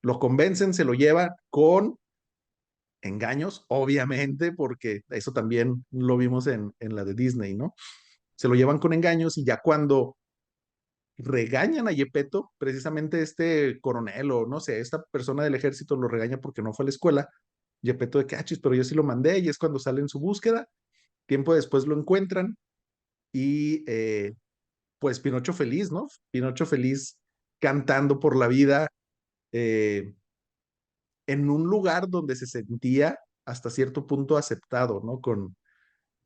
Lo convencen, se lo lleva con engaños, obviamente, porque eso también lo vimos en la de Disney, ¿no? Se lo llevan con engaños y ya cuando regañan a Yepeto, precisamente este coronel o no sé, esta persona del ejército lo regaña porque no fue a la escuela, Yepeto de cachis, pero yo sí lo mandé y es cuando sale en su búsqueda, tiempo después lo encuentran y pues Pinocho feliz, ¿no? Pinocho feliz cantando por la vida, eh, en un lugar donde se sentía hasta cierto punto aceptado, ¿no?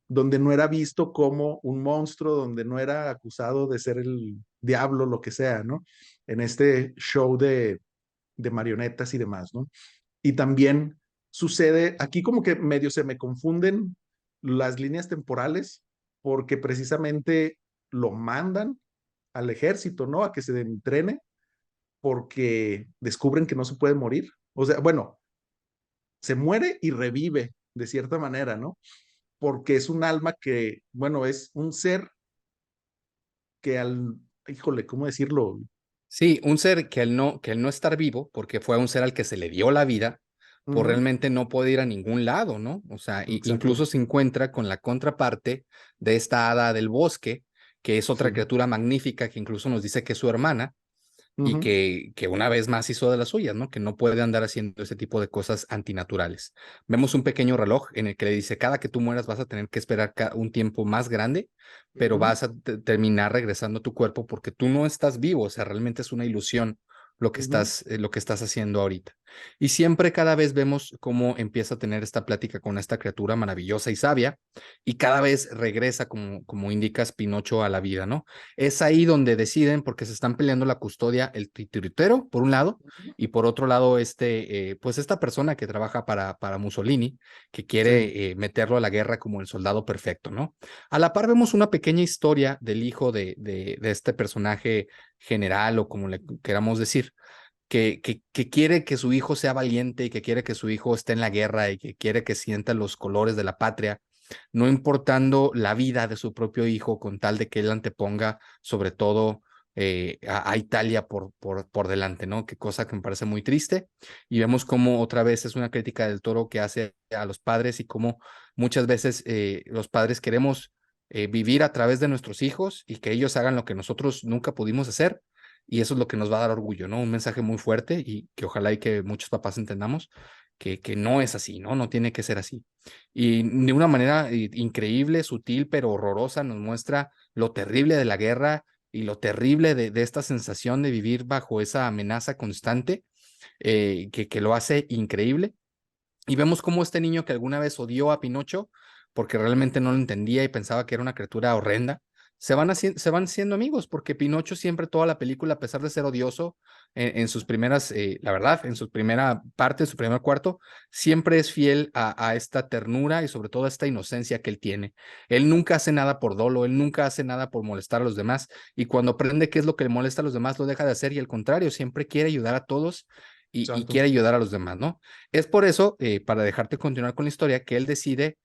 Donde no era visto como un monstruo, donde no era acusado de ser el diablo, lo que sea, ¿no? En este show de marionetas y demás, ¿no? Y también sucede, aquí como que medio se me confunden las líneas temporales, porque precisamente lo mandan al ejército, ¿no? A que se entrene, porque descubren que no se puede morir. O sea, bueno, se muere y revive de cierta manera, ¿no? Porque es un alma que, bueno, es un ser que híjole, ¿cómo decirlo? Sí, un ser que al no estar vivo, porque fue un ser al que se le dio la vida, pues Ujú, realmente no puede ir a ningún lado, ¿no? O sea, exacto. incluso se encuentra con la contraparte de esta hada del bosque, que es otra Sí. criatura magnífica que incluso nos dice que es su hermana y Ujú, que una vez más hizo de las suyas, ¿no? Que no puede andar haciendo ese tipo de cosas antinaturales. Vemos un pequeño reloj en el que le dice, cada que tú mueras vas a tener que esperar un tiempo más grande, pero ujú, vas a terminar regresando a tu cuerpo porque tú no estás vivo, o sea, realmente es una ilusión ujú, lo que estás haciendo ahorita. Y siempre cada vez vemos cómo empieza a tener esta plática con esta criatura maravillosa y sabia, y cada vez regresa, como indicas, Pinocho a la vida, ¿no? Es ahí donde deciden, porque se están peleando la custodia, el titiritero, por un lado, ujú. y por otro lado, pues esta persona que trabaja para Mussolini, que Sí. quiere meterlo a la guerra como el soldado perfecto, ¿no? A la par vemos una pequeña historia del hijo de este personaje general o como le queramos decir, que quiere que su hijo sea valiente y que quiere que su hijo esté en la guerra y que quiere que sienta los colores de la patria, no importando la vida de su propio hijo, con tal de que él anteponga sobre todo a Italia por delante, ¿no? Qué cosa que me parece muy triste. Y vemos cómo otra vez es una crítica del Toro que hace a los padres y cómo muchas veces los padres queremos vivir a través de nuestros hijos y que ellos hagan lo que nosotros nunca pudimos hacer. Y eso es lo que nos va a dar orgullo, ¿no? Un mensaje muy fuerte y que ojalá y que muchos papás entendamos que no es así, ¿no? No tiene que ser así. Y de una manera increíble, sutil, pero horrorosa, nos muestra lo terrible de la guerra y lo terrible de esta sensación de vivir bajo esa amenaza constante, que lo hace increíble. Y vemos cómo este niño que alguna vez odió a Pinocho porque realmente no lo entendía y pensaba que era una criatura horrenda, se van siendo amigos porque Pinocho siempre toda la película, a pesar de ser odioso en sus primeras, la verdad, en su primera parte, en su primer cuarto, siempre es fiel a esta ternura y sobre todo a esta inocencia que él tiene. Él nunca hace nada por dolo, él nunca hace nada por molestar a los demás y cuando aprende qué es lo que le molesta a los demás, lo deja de hacer y al contrario, siempre quiere ayudar a todos y Exacto. quiere ayudar a los demás, ¿no? Es por eso, para dejarte continuar con la historia, que él decide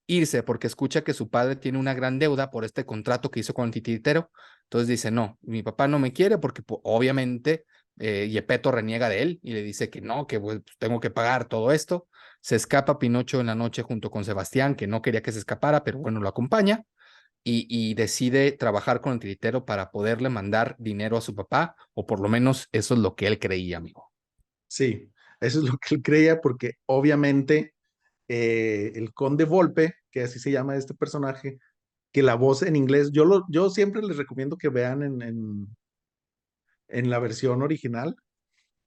irse porque escucha que su padre tiene una gran deuda por este contrato que hizo con el titiritero. Entonces dice, no, mi papá no me quiere porque obviamente Gepetto reniega de él y le dice que no, que pues, tengo que pagar todo esto. Se escapa Pinocho en la noche junto con Sebastián, que no quería que se escapara, pero bueno, lo acompaña. Y decide trabajar con el titiritero para poderle mandar dinero a su papá, o por lo menos eso es lo que él creía, amigo. Sí, eso es lo que él creía, porque obviamente el Conde Volpe, que así se llama este personaje, que la voz en inglés, yo siempre les recomiendo que vean en la versión original,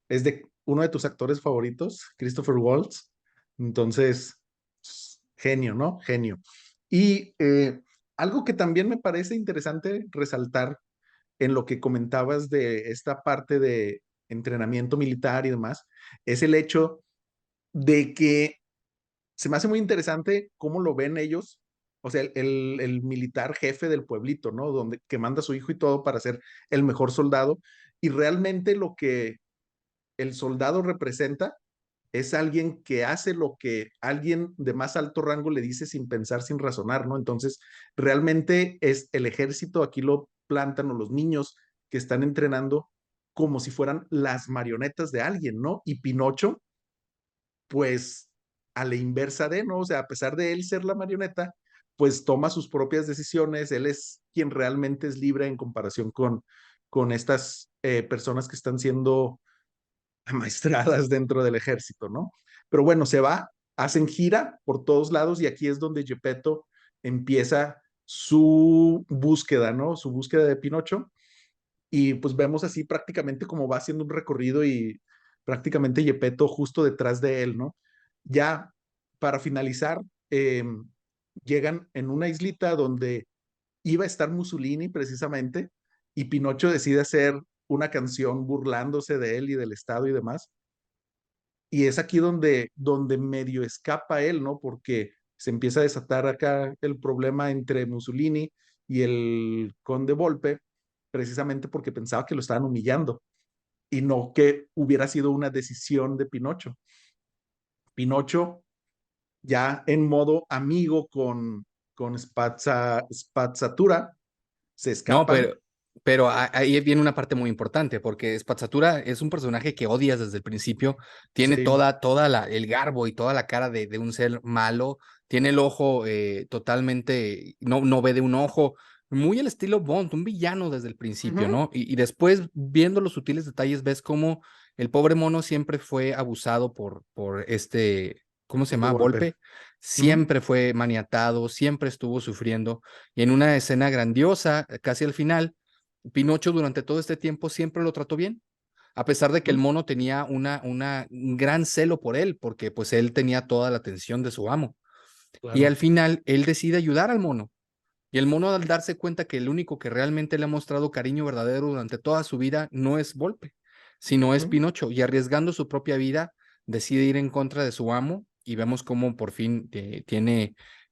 es de uno de tus actores favoritos, Christopher Waltz. Entonces, genio, ¿no? Genio. Y algo que también me parece interesante resaltar en lo que comentabas de esta parte de entrenamiento militar y demás, es el hecho de que se me hace muy interesante cómo lo ven ellos, o sea, el militar jefe del pueblito, ¿no? Donde que manda a su hijo y todo para ser el mejor soldado, y realmente lo que el soldado representa es alguien que hace lo que alguien de más alto rango le dice sin pensar, sin razonar, ¿no? Entonces, realmente es el ejército, aquí lo plantan, o los niños que están entrenando como si fueran las marionetas de alguien, ¿no? Y Pinocho, pues a la inversa de, ¿no? O sea, a pesar de él ser la marioneta, pues toma sus propias decisiones, él es quien realmente es libre en comparación con estas personas que están siendo amaestradas dentro del ejército, ¿no? Pero bueno, se va, hacen gira por todos lados y aquí es donde Gepetto empieza su búsqueda, ¿no? Su búsqueda de Pinocho y pues vemos así prácticamente como va haciendo un recorrido y prácticamente Gepetto justo detrás de él, ¿no? Ya para finalizar, eh, llegan en una islita donde iba a estar Mussolini precisamente y Pinocho decide hacer una canción burlándose de él y del Estado y demás. Y es aquí donde medio escapa él, ¿no? Porque se empieza a desatar acá el problema entre Mussolini y el conde Volpe, precisamente porque pensaba que lo estaban humillando y no que hubiera sido una decisión de Pinocho. Pinocho, ya en modo amigo con Spazzatura, se No, pero escapan. Pero ahí viene una parte muy importante, porque Spazzatura es un personaje que odias desde el principio, tiene Sí. el garbo y toda la cara de un ser malo, tiene el ojo totalmente, no ve de un ojo, muy al estilo Bond, un villano desde el principio, Ujú. ¿no? Y después, viendo los sutiles detalles, ves cómo el pobre mono siempre fue abusado por este, ¿cómo se Por llama? golpe. Volpe. Ujú. Siempre fue maniatado, siempre estuvo sufriendo. Y en una escena grandiosa, casi al final, Pinocho durante todo este tiempo siempre lo trató bien, a pesar de que el Ujú. mono tenía un gran celo por él, porque pues él tenía toda la atención de su amo. Y al Claro. final él decide ayudar al mono. Y el mono, al darse cuenta que el único que realmente le ha mostrado cariño verdadero durante toda su vida no es Volpe, sino es Ujú. Pinocho. Y arriesgando su propia vida, decide ir en contra de su amo. Y vemos cómo por fin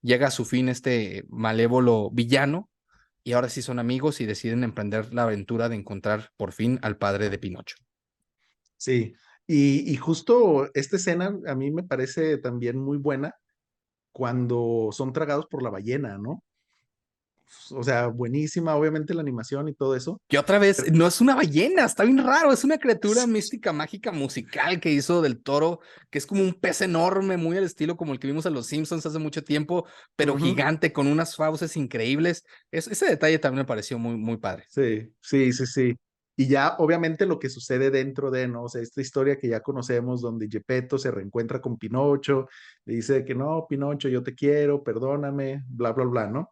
llega a su fin este malévolo villano, y ahora sí son amigos y deciden emprender la aventura de encontrar por fin al padre de Pinocho. Sí. Y justo esta escena a mí me parece también muy buena cuando son tragados por la ballena, ¿no? O sea, buenísima, obviamente la animación y todo eso. Que otra vez, Pero- no es una ballena, está bien raro, es una criatura mística, mágica, musical que hizo del Toro, que es como un pez enorme, muy al estilo como el que vimos en Los Simpsons hace mucho tiempo, pero Ujú. gigante, con unas fauces increíbles. Ese detalle también me pareció muy, muy padre. Sí, sí, sí, sí. Y ya obviamente lo que sucede dentro de, ¿no? O sea, esta historia que ya conocemos donde Gepetto se reencuentra con Pinocho, le dice que no, Pinocho, yo te quiero, perdóname, bla, bla, bla, ¿no?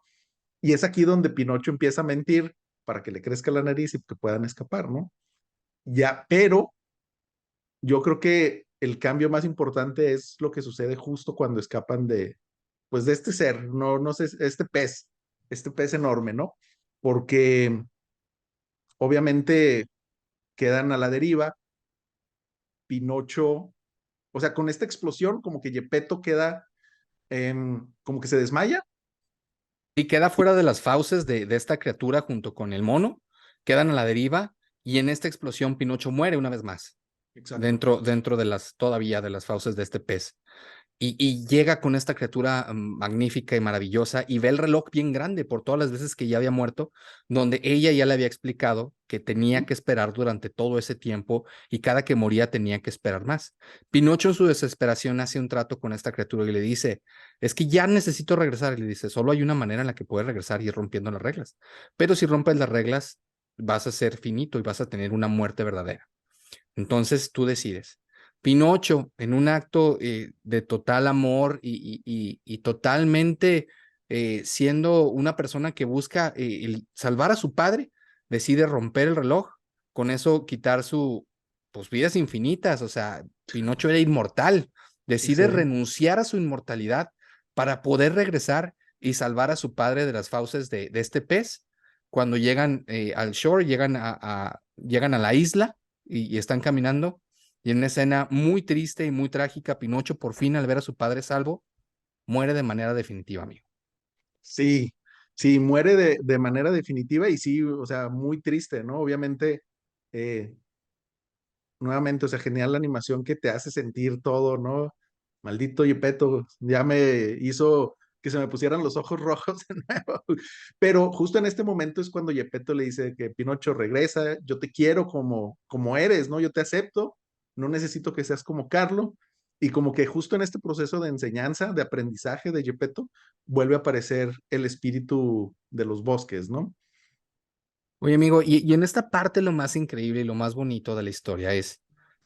Y es aquí donde Pinocho empieza a mentir para que le crezca la nariz y que puedan escapar, ¿no? Ya, pero yo creo que el cambio más importante es lo que sucede justo cuando escapan de, pues de este ser, no, no sé, este pez enorme, ¿no? Porque obviamente quedan a la deriva, Pinocho, o sea, con esta explosión, como que Gepetto queda, como que se desmaya. Y queda fuera de las fauces de esta criatura junto con el mono, quedan a la deriva, y en esta explosión Pinocho muere una vez más, Exacto. dentro de todavía de las fauces de este pez. Y llega con esta criatura magnífica y maravillosa, y ve el reloj bien grande por todas las veces que ya había muerto, donde ella ya le había explicado que tenía que esperar durante todo ese tiempo, y cada que moría tenía que esperar más. Pinocho en su desesperación hace un trato con esta criatura y le dice, es que ya necesito regresar. Y le dice, solo hay una manera en la que puedes regresar, y es rompiendo las reglas. Pero si rompes las reglas, vas a ser finito y vas a tener una muerte verdadera. Entonces tú decides. Pinocho, en un acto de total amor y totalmente siendo una persona que busca salvar a su padre, decide romper el reloj, con eso quitar pues, vidas infinitas. O sea, Pinocho era inmortal, Sí, decide sí, renunciar a su inmortalidad para poder regresar y salvar a su padre de las fauces de este pez. Cuando llegan al shore, llegan a la isla, y están caminando, y en una escena muy triste y muy trágica, Pinocho por fin, al ver a su padre salvo, muere de manera definitiva, amigo. sí, sí, muere de manera definitiva y sí, o sea, muy triste, ¿no? Obviamente, eh, nuevamente, o sea, genial la animación que te hace sentir todo, ¿no? Maldito Gepetto, ya me hizo que se me pusieran los ojos rojos de nuevo. Pero justo en este momento es cuando Gepetto le dice que Pinocho regresa, yo te quiero como eres, ¿no? Yo te acepto, no necesito que seas como Carlo. Y como que justo en este proceso de enseñanza, de aprendizaje de Gepetto, vuelve a aparecer el espíritu de los bosques, ¿no? Oye, amigo, y en esta parte lo más increíble y lo más bonito de la historia es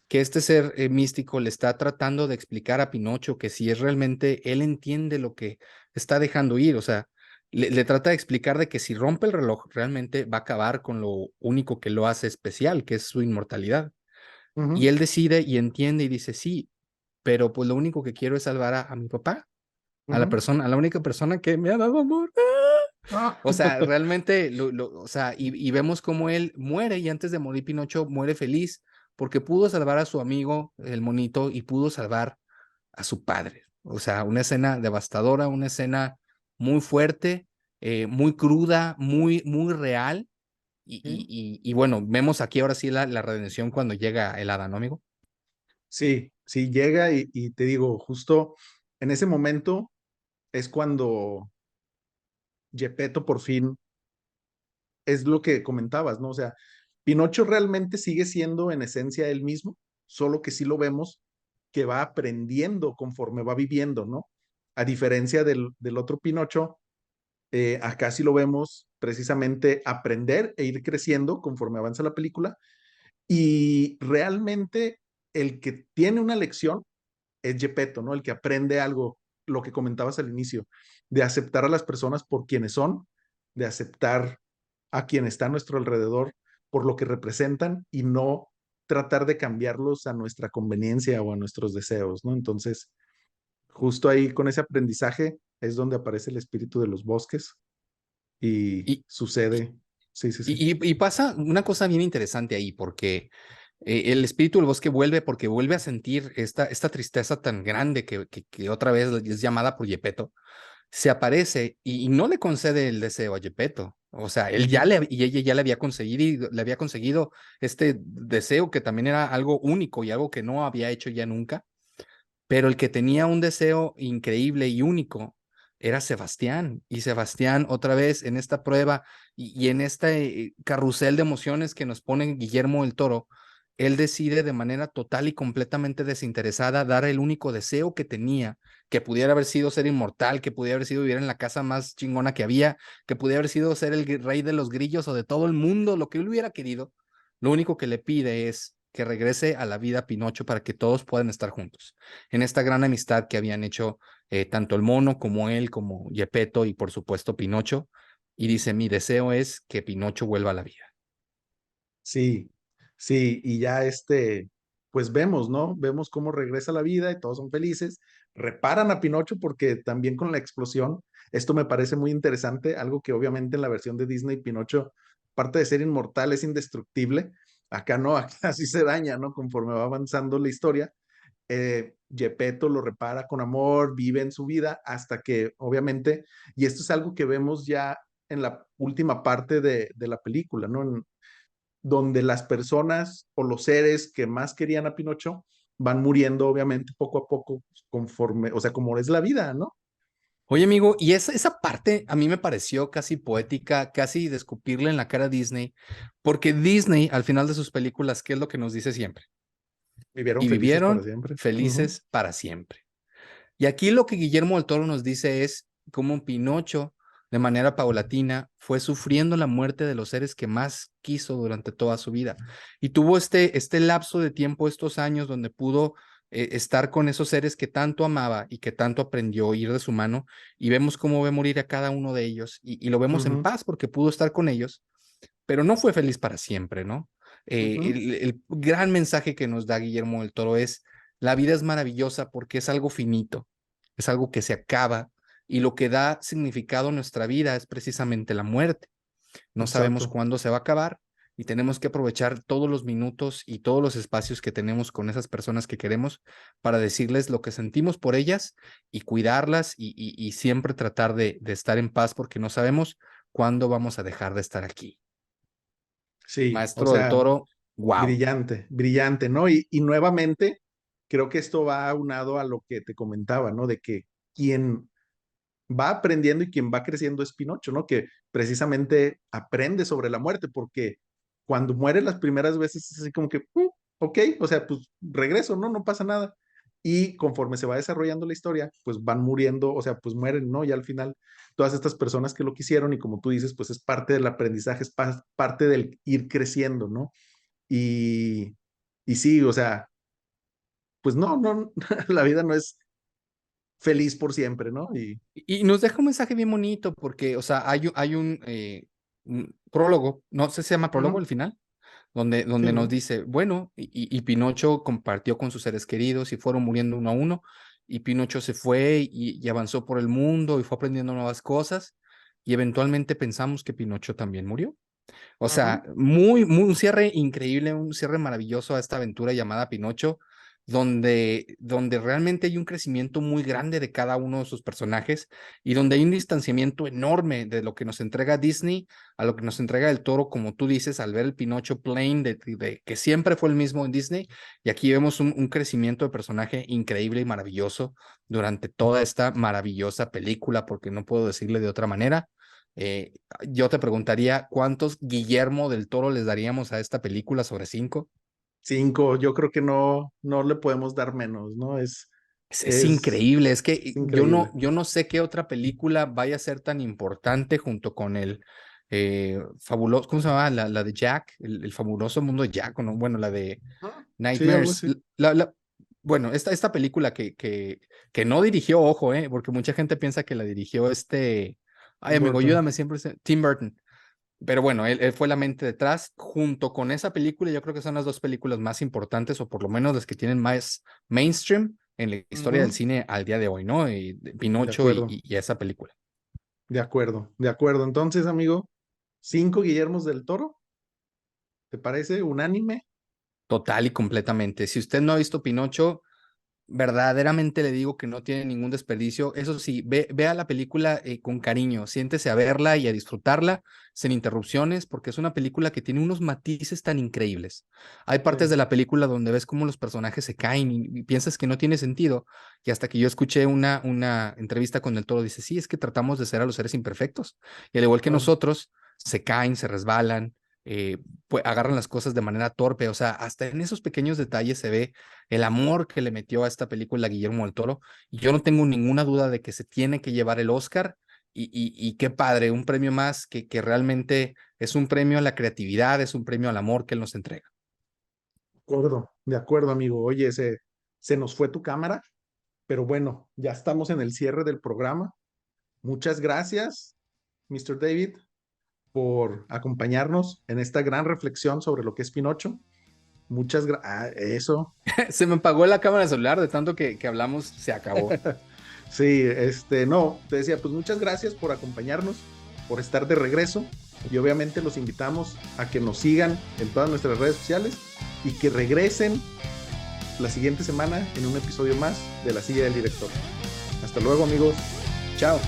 que este ser místico le está tratando de explicar a Pinocho que si es realmente, él entiende lo que está dejando ir. O sea, le trata de explicar de que si rompe el reloj, realmente va a acabar con lo único que lo hace especial, que es su inmortalidad. Y Ujú. él decide y entiende y dice, sí, pero pues lo único que quiero es salvar a mi papá, Ujú. a la única persona que me ha dado amor. Ah. O sea, realmente, o sea, y vemos cómo él muere, y antes de morir Pinocho muere feliz porque pudo salvar a su amigo, el monito, y pudo salvar a su padre. O sea, una escena devastadora, una escena muy fuerte, muy cruda, muy, muy real. Y bueno, vemos aquí ahora sí la redención cuando llega el hada, ¿no, amigo? Sí, sí, llega y te digo, justo en ese momento es cuando Gepetto por fin es lo que comentabas, ¿no? O sea, Pinocho realmente sigue siendo en esencia él mismo, solo que sí lo vemos que va aprendiendo conforme va viviendo, ¿no? A diferencia del otro Pinocho, acá sí lo vemos precisamente aprender e ir creciendo conforme avanza la película y realmente el que tiene una lección es Gepetto, ¿no? El que aprende algo, lo que comentabas al inicio, de aceptar a las personas por quienes son, de aceptar a quien está a nuestro alrededor por lo que representan y no tratar de cambiarlos a nuestra conveniencia o a nuestros deseos, ¿no? Entonces, justo ahí con ese aprendizaje es donde aparece el espíritu de los bosques y Y, y, sucede. Sí, sí, sí. y pasa una cosa bien interesante ahí, porque el espíritu del bosque vuelve porque vuelve a sentir esta tristeza tan grande que otra vez es llamada por Gepetto. Se aparece y no le concede el deseo a Gepetto. O sea, Ujú, y ella ya le había conseguido este deseo que también era algo único y algo que no había hecho ya nunca. Pero el que tenía un deseo increíble y único era Sebastián. Y Sebastián, otra vez en esta prueba y en este carrusel de emociones que nos pone Guillermo del Toro, él decide de manera total y completamente desinteresada dar el único deseo que tenía, que pudiera haber sido ser inmortal, que pudiera haber sido vivir en la casa más chingona que había, que pudiera haber sido ser el rey de los grillos o de todo el mundo, lo que él hubiera querido. Lo único que le pide es que regrese a la vida Pinocho para que todos puedan estar juntos en esta gran amistad que habían hecho tanto el mono como él, como Gepetto y por supuesto Pinocho. Y dice, mi deseo es que Pinocho vuelva a la vida. sí, sí, y ya pues vemos, ¿no? Vemos cómo regresa la vida y todos son felices. Reparan a Pinocho porque también con la explosión, esto me parece muy interesante, algo que obviamente en la versión de Disney Pinocho, aparte de ser inmortal, es indestructible. Acá no, acá sí se daña, ¿no? Conforme va avanzando la historia. Gepetto lo repara con amor, vive en su vida hasta que obviamente, y esto es algo que vemos ya en la última parte de la película, ¿no? Donde las personas o los seres que más querían a Pinocho van muriendo, obviamente, poco a poco, conforme, o sea, como es la vida, ¿no? Oye, amigo, y esa parte a mí me pareció casi poética, casi de escupirle en la cara a Disney, porque Disney, al final de sus películas, ¿qué es lo que nos dice siempre? Vivieron Y felices para vivieron siempre. Ujú, felices para siempre. Y aquí lo que Guillermo del Toro nos dice es cómo Pinocho, de manera paulatina, fue sufriendo la muerte de los seres que más quiso durante toda su vida. Y tuvo este lapso de tiempo, estos años, donde pudo estar con esos seres que tanto amaba y que tanto aprendió a ir de su mano. Y vemos cómo ve morir a cada uno de ellos. Y lo vemos en ujú, paz porque pudo estar con ellos, pero no fue feliz para siempre, ¿no? ujú. El gran mensaje que nos da Guillermo del Toro es, la vida es maravillosa porque es algo finito, es algo que se acaba y lo que da significado a nuestra vida es precisamente la muerte. No sabemos Exacto. cuándo se va a acabar y tenemos que aprovechar todos los minutos y todos los espacios que tenemos con esas personas que queremos para decirles lo que sentimos por ellas y cuidarlas y siempre tratar de estar en paz porque no sabemos cuándo vamos a dejar de estar aquí. Sí, o Maestro del sea, Toro, wow. brillante, brillante, ¿no? Y nuevamente, creo que esto va aunado a lo que te comentaba, ¿no? De que quien va aprendiendo y quien va creciendo es Pinocho, ¿no? Que precisamente aprende sobre la muerte, porque cuando muere las primeras veces es así como que, ok, o sea, pues regreso, ¿no? No pasa nada. Y conforme se va desarrollando la historia, pues van muriendo, o sea, pues mueren, ¿no? Y al final, todas estas personas que lo quisieron, y como tú dices, pues es parte del aprendizaje, es parte del ir creciendo, ¿no? Y, y sí, o sea, pues no, no, la vida no es feliz por siempre, ¿no? Y, Y nos deja un mensaje bien bonito porque, o sea, hay un prólogo, no sé si se llama prólogo ujú, al final, sí, donde nos ¿no? dice, bueno, y Pinocho compartió con sus seres queridos y fueron muriendo uno a uno, y Pinocho se fue y avanzó por el mundo y fue aprendiendo nuevas cosas, y eventualmente pensamos que Pinocho también murió. O sea, Ujú. un cierre increíble, un cierre maravilloso a esta aventura llamada Pinocho, donde realmente hay un crecimiento muy grande de cada uno de sus personajes y donde hay un distanciamiento enorme de lo que nos entrega Disney a lo que nos entrega el Toro, como tú dices, al ver el Pinocho plain de que siempre fue el mismo en Disney. Y aquí vemos un crecimiento de personaje increíble y maravilloso durante toda esta maravillosa película, porque no puedo decirle de otra manera. Eh, yo te preguntaría, ¿cuántos Guillermo del Toro les daríamos a esta película sobre 5? 5, yo creo que no le podemos dar menos, ¿no? Es Es increíble, es que increíble. yo no sé qué otra película vaya a ser tan importante junto con el fabuloso, ¿cómo se llama? La de Jack, el fabuloso mundo de Jack, ¿no? Bueno, la de Ajá. Sí, algo Nightmares. así. Bueno, esta película que no dirigió, ojo, porque mucha gente piensa que la dirigió ay, Tim amigo, Burton. ayúdame siempre, Tim Burton. Pero bueno, él fue la mente detrás. Junto con esa película, yo creo que son las dos películas más importantes, o por lo menos las que tienen más mainstream en la historia del Ujú. cine al día de hoy, ¿no? De Pinocho acuerdo, y esa película. de acuerdo, de acuerdo. Entonces, amigo, 5 Guillermos del Toro, ¿te parece? Unánime. Total y completamente. Si usted no ha visto Pinocho, verdaderamente le digo que no tiene ningún desperdicio. Eso sí, vea la película con cariño, siéntese a verla y a disfrutarla sin interrupciones, porque es una película que tiene unos matices tan increíbles. Hay Sí. partes de la película donde ves cómo los personajes se caen y piensas que no tiene sentido. Y hasta que yo escuché una entrevista con el Toro, dice, sí, es que tratamos de ser a los seres imperfectos. Y al igual que Claro. nosotros, se caen, se resbalan. Pues agarran las cosas de manera torpe, o sea, hasta en esos pequeños detalles se ve el amor que le metió a esta película Guillermo del Toro. Y yo no tengo ninguna duda de que se tiene que llevar el Oscar. Y qué padre, un premio más que realmente es un premio a la creatividad, es un premio al amor que él nos entrega. De acuerdo, amigo. Oye, se nos fue tu cámara, pero bueno, ya estamos en el cierre del programa. Muchas gracias, Mr. David, por acompañarnos en esta gran reflexión sobre lo que es Pinocho. Muchas gracias. Eso. Se me apagó la cámara del celular de tanto que hablamos, se acabó. Sí, no, te decía, pues muchas gracias por acompañarnos, por estar de regreso y obviamente los invitamos a que nos sigan en todas nuestras redes sociales y que regresen la siguiente semana en un episodio más de La Silla del Director. Hasta luego, amigos. Chao.